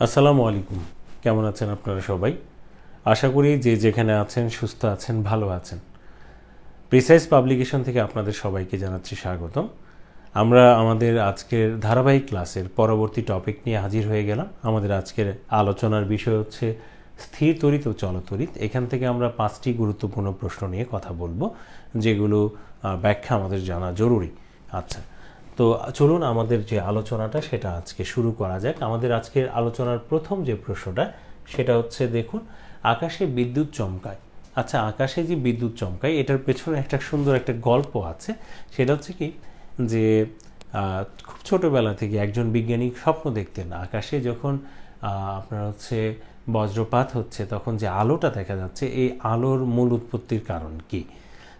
আসসালামু আলাইকুম। কেমন আছেন আপনারা সবাই? আশা করি যে যেখানে আছেন সুস্থ আছেন, ভালো আছেন। প্রিসাইজ পাবলিকেশন থেকে আপনাদের সবাইকে জানাচ্ছি স্বাগতম। আমরা আমাদের আজকের ধারাবাহিক ক্লাসের পরবর্তী টপিক নিয়ে হাজির হয়ে গেলাম। আমাদের আজকের আলোচনার বিষয় হচ্ছে স্থির তড়িৎ ও চলতড়িৎ। এখান থেকে আমরা 5টি গুরুত্বপূর্ণ প্রশ্ন নিয়ে কথা বলবো, যেগুলো ব্যাখ্যা আমাদের জানা জরুরি। আচ্ছা, তো চলুন আমাদের যে আলোচনাটা সেটা আজকে শুরু করা যাক। আমাদের আজকের আলোচনার প্রথম যে প্রশ্নটা সেটা হচ্ছে, দেখুন, আকাশে বিদ্যুৎ চমকায়। আচ্ছা, আকাশে যে বিদ্যুৎ চমকায় এটার পেছনে একটা সুন্দর একটা গল্প আছে। সেটা হচ্ছে কি, যে খুব ছোটোবেলা থেকে একজন বিজ্ঞানী স্বপ্ন দেখতেন আকাশে যখন আপনার হচ্ছে বজ্রপাত হচ্ছে, তখন যে আলোটা দেখা যাচ্ছে এই আলোর মূল উৎপত্তির কারণ কি।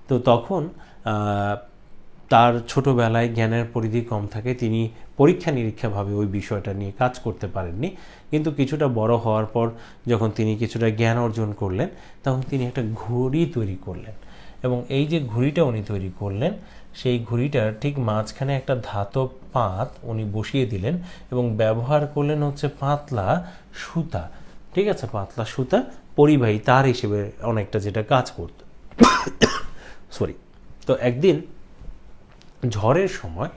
তো তখন তার ছোটোবেলায় জ্ঞানের পরিধি কম থাকে, তিনি পরীক্ষা নিরীক্ষাভাবে ওই বিষয়টা নিয়ে কাজ করতে পারেননি। কিন্তু কিছুটা বড় হওয়ার পর যখন তিনি কিছুটা জ্ঞান অর্জন করলেন, তখন তিনি একটা ঘড়ি তৈরি করলেন। এবং এই যে ঘড়িটা উনি তৈরি করলেন, সেই ঘড়িটার ঠিক মাঝখানে একটা ধাতব পাত উনি বসিয়ে দিলেন এবং ব্যবহার করলেন হচ্ছে পাতলা সুতা। ঠিক আছে, পাতলা সুতা পরিবাহী তার হিসেবে অনেকটা যেটা কাজ করত। সরি। তো একদিন ঝড়ের সময়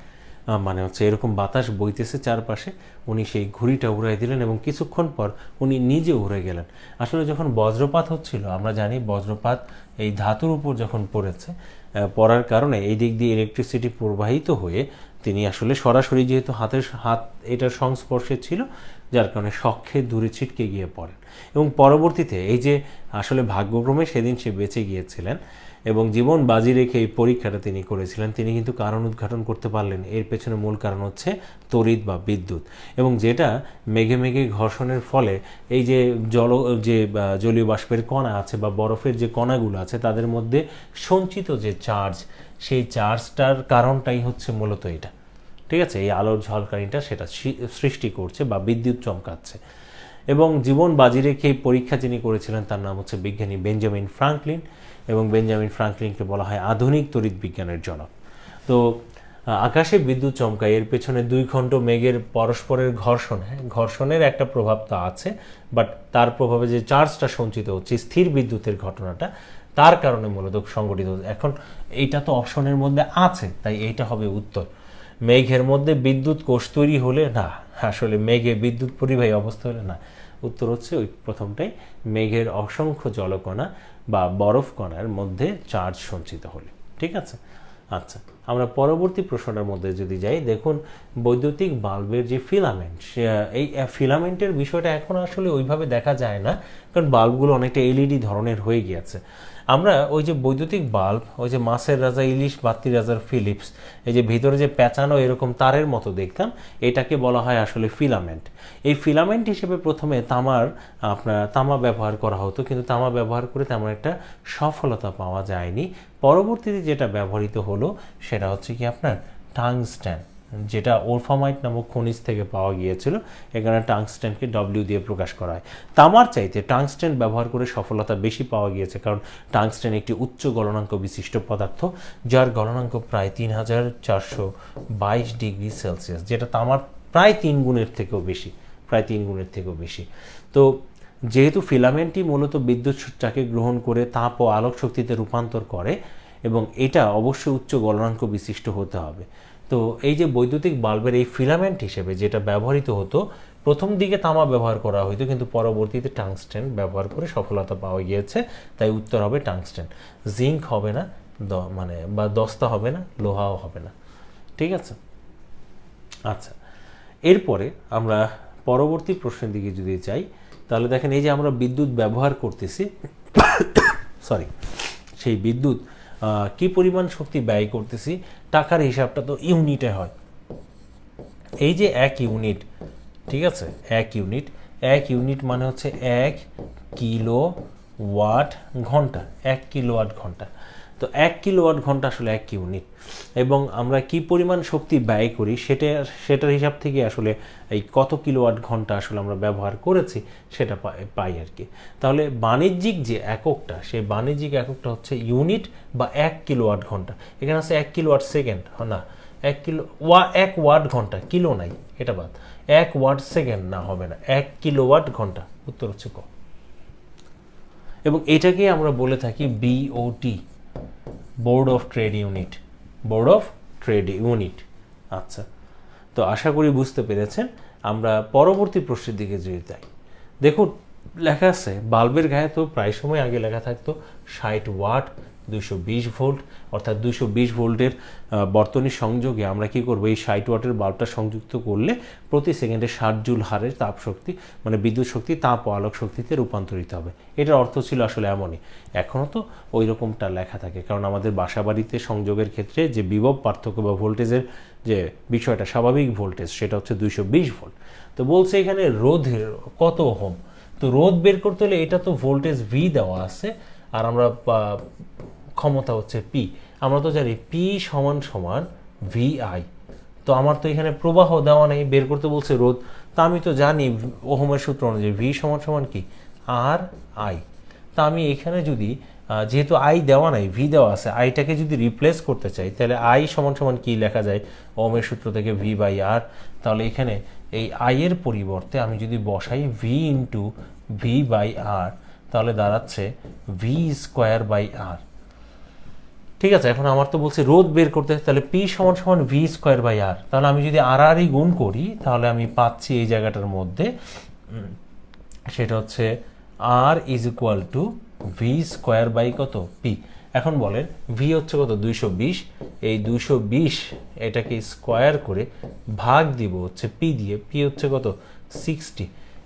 মানে হচ্ছে এরকম বাতাস বইতেছে চারপাশে, উনি সেই ঘুড়িটা উড়াই দিলেন এবং কিছুক্ষণ পর উনি নিজে উড়ে গেলেন। আসলে যখন বজ্রপাত হচ্ছিল, আমরা জানি বজ্রপাত এই ধাতুর উপর যখন পড়েছে, পড়ার কারণে এই দিক দিয়ে ইলেকট্রিসিটি প্রবাহিত হয়ে তিনি আসলে সরাসরি, যেহেতু হাত এটার সংস্পর্শে ছিল, যার কারণে শখে দূরে ছিটকে গিয়ে পড়েন। এবং পরবর্তীতে এই যে আসলে ভাগ্যক্রমে সেদিন সে বেঁচে গিয়েছিলেন এবং জীবন বাজি রেখে এই পরীক্ষাটা তিনি করেছিলেন, তিনি কিন্তু কারণ উদ্ঘাটন করতে পারলেন। এর পেছনে মূল কারণ হচ্ছে তড়িৎ বা বিদ্যুৎ, এবং যেটা মেঘে মেঘে ঘর্ষণের ফলে এই যে জলীয় বাষ্পের কণা আছে বা বরফের যে কণাগুলো আছে তাদের মধ্যে সঞ্চিত যে চার্জ, সেই চার্জটার কারণটাই হচ্ছে মূলত এটা। ঠিক আছে, এই আলোর ঝলকানিটা সেটা সৃষ্টি করছে বা বিদ্যুৎ চমকাচ্ছে। এবং জীবন বাজি রেখে এই পরীক্ষা যিনি করেছিলেন তার নাম হচ্ছে বিজ্ঞানী বেঞ্জামিন ফ্রাঙ্কলিন, এবং বেঞ্জামিন ফ্রাঙ্কলিনকে বলা হয় আধুনিক তড়িৎ বিজ্ঞানের জনক। তো আকাশে বিদ্যুৎ চমকায়, এর পেছনে দুই খণ্ড মেঘের পরস্পরের ঘর্ষণ, ঘর্ষণের একটা প্রভাব তো আছে, বাট তার প্রভাবে যে চার্জটা সঞ্চিত হচ্ছে, স্থির বিদ্যুতের ঘটনাটা, তার কারণে মূলত সংঘটিত হচ্ছে। এখন এইটা তো অপশনের মধ্যে আছে, তাই এইটা হবে উত্তর। মেঘের মধ্যে বিদ্যুৎ কোষ তৈরি হলে না, আসলে মেঘে বিদ্যুৎ পরিবাহী অবস্থা হলে না, উত্তর হচ্ছে ওই প্রথমটাই, মেঘের অসংখ্য জলকণা বা বরফ কণার মধ্যে চার্জ সঞ্চিত হলে। ঠিক আছে। আচ্ছা, আমরা পরবর্তী প্রশ্নটার মধ্যে যদি যাই, দেখুন, বৈদ্যুতিক বাল্বের যে ফিলামেন্ট, এই ফিলামেন্টের বিষয়টা এখন আসলে ওইভাবে দেখা যায় না, কারণ বাল্বগুলো অনেকটা এলইডি ধরনের হয়ে গিয়েছে। আমরা ওই যে বৈদ্যুতিক বাল্ব, ওই যে মাছের রাজা ইলিশ, বাত্তির রাজার ফিলিপস, এই যে ভিতরে যে পেঁচানো এরকম তারের মতো দেখতাম, এটাকে বলা হয় আসলে ফিলামেন্ট। এই ফিলামেন্ট হিসেবে প্রথমে তামা ব্যবহার করা হতো, কিন্তু তামা ব্যবহার করে তেমন একটা সফলতা পাওয়া যায়নি। পরবর্তীতে যেটা ব্যবহৃত হলো সেটা হচ্ছে কি আপনার টাংস্টেন, যেটা ওরফামাইট নামক খনিজ থেকে পাওয়া গিয়েছিল। এখানে টাংস্টেনকে ডব্লিউ দিয়ে প্রকাশ করা হয়। তামার চাইতে টাংস্টেন ব্যবহার করে সফলতা বেশি পাওয়া গিয়েছে, কারণ টাংস্টেন একটি উচ্চ গলনাঙ্ক বিশিষ্ট পদার্থ, যার গলনাঙ্ক প্রায় 3422 ডিগ্রি সেলসিয়াস, যেটা তামার প্রায় 3 গুণের থেকেও বেশি। তো যেহেতু ফিলামেন্টই মূলত বিদ্যুৎটাকে গ্রহণ করে তাপ ও আলোক শক্তিতে রূপান্তর করে, এবং এটা অবশ্যই উচ্চ গলনাঙ্ক বিশিষ্ট হতে হবে। তো এই যে বৈদ্যুতিক বাল্বের এই ফিলামেন্ট হিসেবে যেটা ব্যবহৃত হতো, প্রথম দিকে তামা ব্যবহার করা হতো, কিন্তু পরবর্তীতে টাংস্টেন ব্যবহার করে সফলতা পাওয়া গিয়েছে, তাই উত্তর হবে টাংস্টেন। জিঙ্ক হবে না, বা দস্তা হবে না, লোহাও হবে না। ঠিক আছে। আচ্ছা, এরপরে আমরা পরবর্তী প্রশ্নের দিকে যদি যাই, তাহলে দেখেন, এই যে আমরা বিদ্যুৎ ব্যবহার করতেছি, সরি, সেই বিদ্যুৎ কি পরিমাণ শক্তি ব্যয় করতেছি, টাকার হিসাবটা তো ইউনিটে হয়। এই যে 1 ইউনিট, ঠিক আছে, 1 ইউনিট মানে হচ্ছে 1 কিলোওয়াট ঘন্টা। 1 কিলোওয়াট ঘন্টা, তো 1 কিলোওয়াট ঘন্টা আসলে 1 ইউনিট। এবং আমরা কি পরিমাণ শক্তি ব্যয় করি সেটার হিসাব থেকে আসলে এই কত কিলোওয়াট ঘন্টা আসলে আমরা ব্যবহার করেছি সেটা পাই আর কি। তাহলে বাণিজ্যিক যে এককটা, সেই বাণিজ্যিক এককটা হচ্ছে ইউনিট বা 1 কিলোওয়াট ঘন্টা। এখানে আছে 1 কিলোওয়াট সেকেন্ড, না, 1 ওয়াট ঘন্টা, কিলো নাই, এটা বাদ। 1 ওয়াট সেকেন্ড না, হবে না, 1 কিলোওয়াট ঘন্টা, উত্তর হচ্ছে ক। এবং এটাকে আমরা বলে থাকি BOT, board of trade unit, board of trade unit. আচ্ছা, তো আশা করি বুঝতে পেরেছেন। আমরা পরবর্তী প্রশ্নের দিকে যদি যাই, দেখুন লেখা আছে বাল্বের গায়ে তো প্রায় সময় আগে লেখা থাকতো 60 ওয়াট 220 ভোল্ট, অর্থাৎ 220 ভোল্টের বর্তনী সংযোগে আমরা কি করব, এই 60 ওয়াটের বাল্বটা সংযুক্ত করলে প্রতি সেকেন্ডে 60 জুল হারের তাপ শক্তি মানে বিদ্যুৎ শক্তি তাপ ও আলোক শক্তিতে রূপান্তরিত হবে। এটার অর্থ ছিল আসলে এমনই। এখনও তো ওই রকমটা লেখা থাকে, কারণ আমাদের বাসাবাড়িতে সংযোগের ক্ষেত্রে যে বিভব পার্থক্য বা ভোল্টেজের যে বিষয়টা, স্বাভাবিক ভোল্টেজ, সেটা হচ্ছে 220 ভোল্ট। তো বলছে এখানে রোধের কত ওহম, তো রোধ বের করতে হলে এটা তো ভোল্টেজ ভি দেওয়া আছে, আর আমরা ক্ষমতা হচ্ছে পি। আমরা তো জানি পি সমান সমান ভি আই, তো আমার তো এখানে প্রবাহ দেওয়া নেই, বের করতে বলছে রোধ। তা আমি তো জানি ওহমের সূত্র অনুযায়ী ভি সমান সমান কি, আর আই। তা আমি এখানে যদি যেহেতু আই দেওয়া নাই, ভি দেওয়া আছে, আইটাকে যদি রিপ্লেস করতে চাই, তাহলে আই সমান সমান কি লেখা যায় ওহমের সূত্র থেকে, ভি বাই আর। তাহলে এখানে এই আই এর পরিবর্তে আমি যদি বসাই ভি ইন্টু ভি বাই আর, তাহলে দাঁড়াচ্ছে ভি স্কোয়ার বাই আর। ঠিক আছে, এখন আমার তো বলছে রোধ বের করতে, তাহলে পি সমান সমান ভি স্কোয়ার বাই আর। তাহলে আমি যদি আর আরই গুণ করি, তাহলে আমি পাচ্ছি এই জায়গাটার মধ্যে, সেটা হচ্ছে R is equal to V square by কত, পি। এখন বলেন ভি হচ্ছে কত, 220, এই 220 এটাকে স্কোয়ার করে ভাগ দিব হচ্ছে পি দিয়ে, পি হচ্ছে কত 60,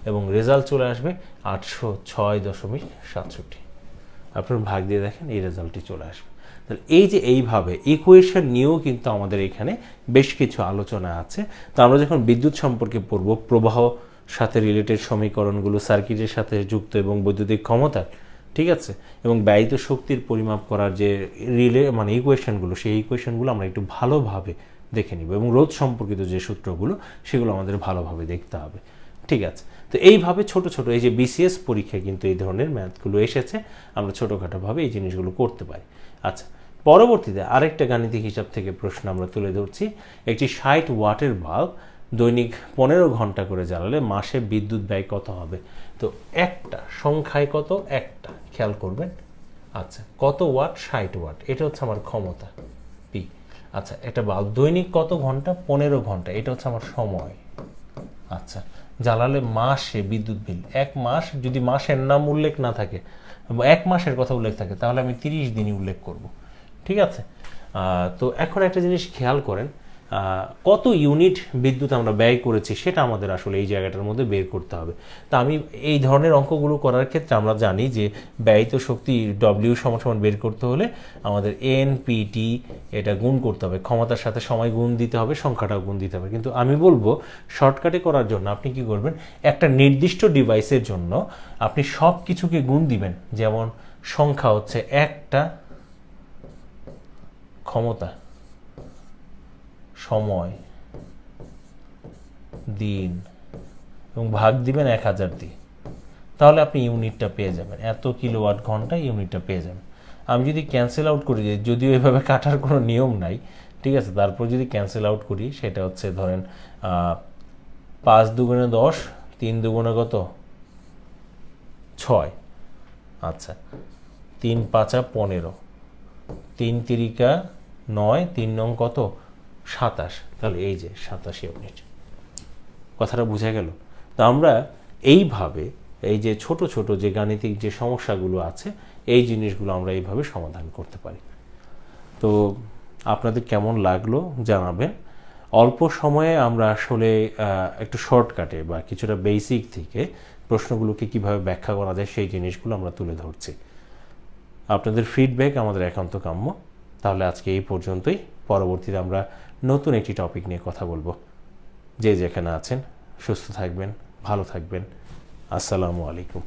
এবং রেজাল্ট চলে আসবে 806.67। আপনার ভাগ দিয়ে দেখেন এই রেজাল্টটি চলে আসবে। তাহলে এই যে এইভাবে ইকুয়েশন নিয়েও কিন্তু আমাদের এখানে বেশ কিছু আলোচনা আছে। তো আমরা যখন বিদ্যুৎ সম্পর্কে পড়ব, প্রবাহ সাথে রিলেটেড সমীকরণগুলো, সার্কিটের সাথে যুক্ত এবং বৈদ্যুতিক ক্ষমতা, ঠিক আছে, এবং ব্যয়িত শক্তির পরিমাপ করার যে মানে ইকুয়েশনগুলো, সেই ইকুয়েশনগুলো আমরা একটু ভালোভাবে দেখে নিব, এবং রোধ সম্পর্কিত যে সূত্রগুলো সেগুলো আমাদের ভালোভাবে দেখতে হবে। ঠিক আছে, তো এইভাবে ছোট ছোট এই যে বিসিএস পরীক্ষায় কিন্তু এই ধরনের ম্যাথগুলো এসেছে, আমরা ছোটোখাটোভাবে এই জিনিসগুলো করতে পারি। আচ্ছা, পরবর্তীতে আরেকটা গাণিতিক হিসাব থেকে প্রশ্ন আমরা তুলে ধরছি। একটি 60 ওয়াটের বাল্ব দৈনিক 15 ঘন্টা করে জ্বালালে মাসে বিদ্যুৎ ব্যয় কত হবে? তো একটা সংখ্যায় কত, একটা খেয়াল করবেন। আচ্ছা, কত ওয়াট, 60 ওয়াট, এটা হচ্ছে আমার ক্ষমতা পি। আচ্ছা, একটা বাল্ব দৈনিক কত ঘন্টা, 15 ঘন্টা, এটা হচ্ছে আমার সময়। আচ্ছা, জ্বালালে মাসে বিদ্যুৎ বিল, এক মাস, যদি মাসের নাম উল্লেখ না থাকে, এক মাসের কথা উল্লেখ থাকে, তাহলে আমি 30 দিনই উল্লেখ করব। ঠিক আছে, তো এখন একটা জিনিস খেয়াল করেন, কত ইউনিট বিদ্যুৎ আমরা ব্যয় করেছি সেটা আমাদের আসলে এই জায়গাটার মধ্যে বের করতে হবে। তা আমি এই ধরনের অঙ্কগুলো করার ক্ষেত্রে আমরা জানি যে ব্যয়িত শক্তি ডব্লিউ সমান বের করতে হলে আমাদের এনপিটি এটা গুণ করতে হবে, ক্ষমতার সাথে সময় গুণ দিতে হবে, সংখ্যাটাও গুণ দিতে হবে। কিন্তু আমি বলবো শর্টকাটে করার জন্য আপনি কি করবেন, একটা নির্দিষ্ট ডিভাইসের জন্য আপনি সব কিছুকে গুণ দিবেন। যেমন সংখ্যা হচ্ছে একটা, ক্ষমতা, সময়, দিন, এবং ভাগ দিবেন 1000 দিয়ে, তাহলে আপনি ইউনিটটা পেয়ে যাবেন, এত কিলোওয়াট ঘন্টা ইউনিটটা পেয়ে যাবেন। আমি যদি ক্যান্সেল আউট করি, যদিও এভাবে কাটার কোনো নিয়ম নাই, ঠিক আছে, তারপর যদি ক্যান্সেল আউট করি, সেটা হচ্ছে ধরেন 5 দুগুণে 10, 3 দুগুণে কত 6, আচ্ছা 3 5 15, 3 তিরিকা 9, 3 নং কত 27, তাহলে এই যে 87 ইউনিট। কথাটা বোঝা গেল? তো আমরা এইভাবে এই যে ছোট ছোট যে গাণিতিক যে সমস্যাগুলো আছে, এই জিনিসগুলো আমরা এইভাবে সমাধান করতে পারি। তো আপনাদের কেমন লাগলো জানাবেন। অল্প সময়ে আমরা আসলে একটু শর্টকাটে বা কিছুটা বেসিক থেকে প্রশ্নগুলোকে কিভাবে ব্যাখ্যা করা যায় সেই জিনিসগুলো আমরা তুলে ধরছি। আপনাদের ফিডব্যাক আমাদের একান্ত কাম্য। তাহলে আজকে এই পর্যন্তই। পরবর্তীতে আমরা নতুন একটি টপিক নিয়ে কথা বলবো। যে যেখানে আছেন সুস্থ থাকবেন, ভালো থাকবেন। আসসালামু আলাইকুম।